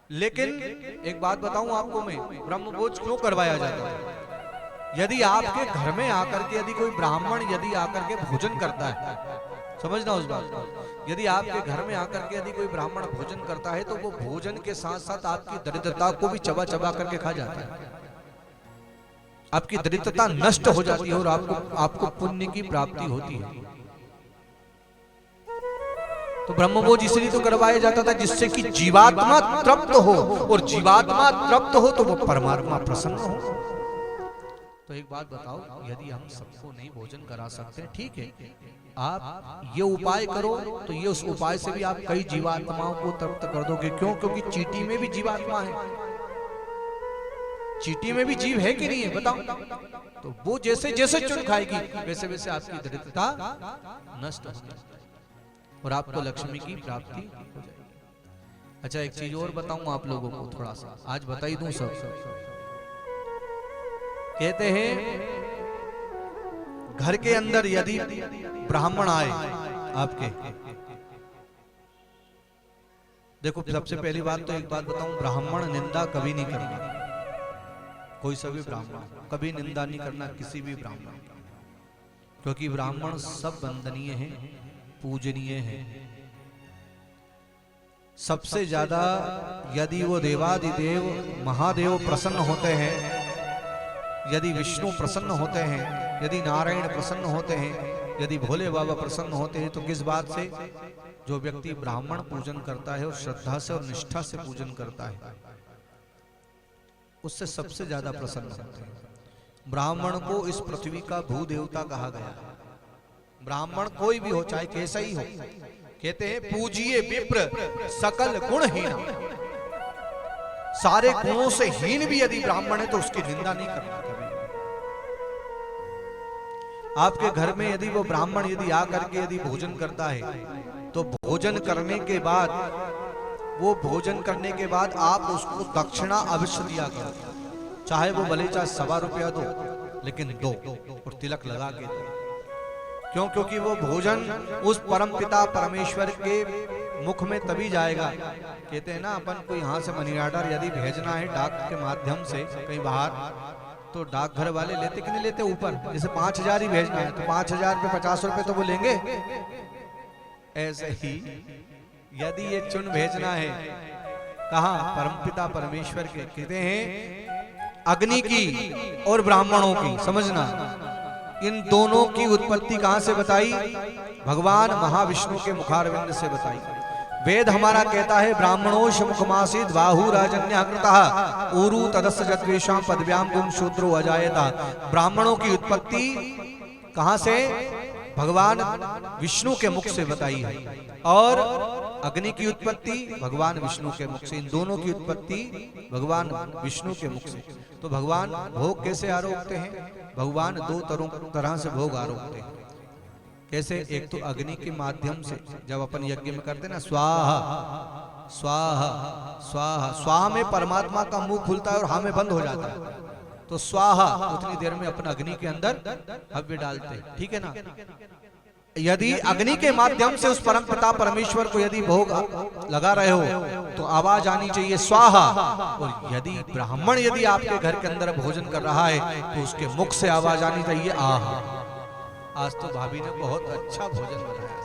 लेकिन एक बात बताऊं आपको मैं, ब्रह्मभोज क्यों करवाया जाता है? यदि आपके घर में आकर के यदि कोई ब्राह्मण यदि आकर के भोजन करता है, समझना उस बात को, यदि आपके घर में आकर के यदि कोई ब्राह्मण भोजन करता है तो वो भोजन के साथ साथ आपकी दरिद्रता को भी चबा चबा करके खा जाता है। आपकी दरिद्रता नष्ट हो जाती है और आपको पुण्य की प्राप्ति होती है। तो ब्रह्मभोज इसलिए तो करवाया जाता था जिससे कि जीवात्मा तृप्त हो, और जीवात्मा तृप्त हो तो वो परमात्मा प्रसन्न हो। तो एक बात बताओ, यदि हम सबको नहीं भोजन करा सकते, ठीक है, आप ये उपाय करो तो ये उस उपाय से भी आप कई जीवात्माओं को तृप्त कर दोगे। क्यों? क्योंकि चींटी में भी जीवात्मा है, चींटी में भी जीव है कि नहीं है, बताओ। तो वो जैसे जैसे चुन खाएगी वैसे वैसे आपकी दरिद्रता नष्ट हो जाएगी और आपको लक्ष्मी की प्राप्ति हो जाएगी। अच्छा, एक चीज और बताऊं आप लोगों को, थोड़ा सा आज बता ही दूं। सब कहते हैं घर के अंदर यदि ब्राह्मण आए आपके, देखो सबसे पहली बात तो एक बात बताऊं, ब्राह्मण निंदा कभी नहीं करना। कोई सभी ब्राह्मण कभी निंदा नहीं करना किसी भी ब्राह्मण, क्योंकि ब्राह्मण सब वंदनीय हैं, पूजनीय हैं। सबसे ज्यादा यदि वो देवादिदेव महादेव प्रसन्न होते हैं, यदि विष्णु प्रसन्न होते हैं, यदि नारायण प्रसन्न होते हैं, यदि भोले बाबा प्रसन्न होते हैं, तो किस बात से? जो व्यक्ति ब्राह्मण पूजन करता है और श्रद्धा से और निष्ठा से पूजन करता है, उससे सबसे ज्यादा प्रसन्न होते हैं। ब्राह्मण को इस पृथ्वी का भूदेवता कहा गया है। ब्राह्मण कोई भी हो, चाहे कैसा ही हो, कहते हैं पूजिए विप्र सकल गुणहीन। सारे गुणों से हीन भी यदि ब्राह्मण है तो उसकी निंदा नहीं करना कभी। आपके घर में यदि वो ब्राह्मण यदि आकर के यदि भोजन करता है तो भोजन करने के बाद, वो भोजन करने के बाद आप उसको दक्षिणा अवश्य दिया करो। चाहे वो भले चाहे 1.25 रुपया दो, लेकिन दो और तिलक लगा के दो। क्यों? क्योंकि वो भोजन उस परम पिता परमेश्वर के मुख में तभी जाएगा। कहते हैं ना, अपन को यहाँ से मनी ऑर्डर यदि भेजना है डाक के माध्यम से कहीं बाहर, तो डाकघर वाले लेते कि नहीं लेते ऊपर, जैसे 5000 ही भेजना है तो 5000 पे 50 रुपए तो वो लेंगे। ऐसे ही यदि ये चुन भेजना है कहाँ? परमपिता परमेश्वर के, कहते हैं अग्नि की और ब्राह्मणों की, समझना, इन दोनों की उत्पत्ति कहां से बताई? भगवान महाविष्णु के मुखारविंद से बताई। वेद हमारा कहता है ब्राह्मणोश मुखमासीद बाहु राजन्यकृतः ऊरु तदस्य जद्वेषां पदव्याम गुम शूद्रो अजायता। ब्राह्मणों की उत्पत्ति कहां से? भगवान विष्णु के मुख से बताई है। और अग्नि की उत्पत्ति भगवान विष्णु के मुख से, इन दोनों की उत्पत्ति भगवान विष्णु के मुख से। तो भगवान भोग कैसे आरोपते हैं? भगवान दो तरह से भोग आरोपते हैं। कैसे? एक तो अग्नि के माध्यम से, जब अपन यज्ञ में करते ना स्वाहा स्वाहा स्वाहा, स्वाहा में परमात्मा का मुंह खुलता है और हा में बंद हो जाता है, तो स्वाहा उतनी देर में अपन अग्नि के अंदर हव्य डालते हैं, ठीक है ना। यदि अग्नि के माध्यम से उस परम पिता परमेश्वर को यदि भोग लगा रहे हो तो आवाज आनी चाहिए स्वाहा। और यदि ब्राह्मण यदि आपके घर के अंदर भोजन कर रहा है तो उसके मुख से आवाज आनी चाहिए आहा। आज तो भाभी ने बहुत अच्छा भोजन बनाया।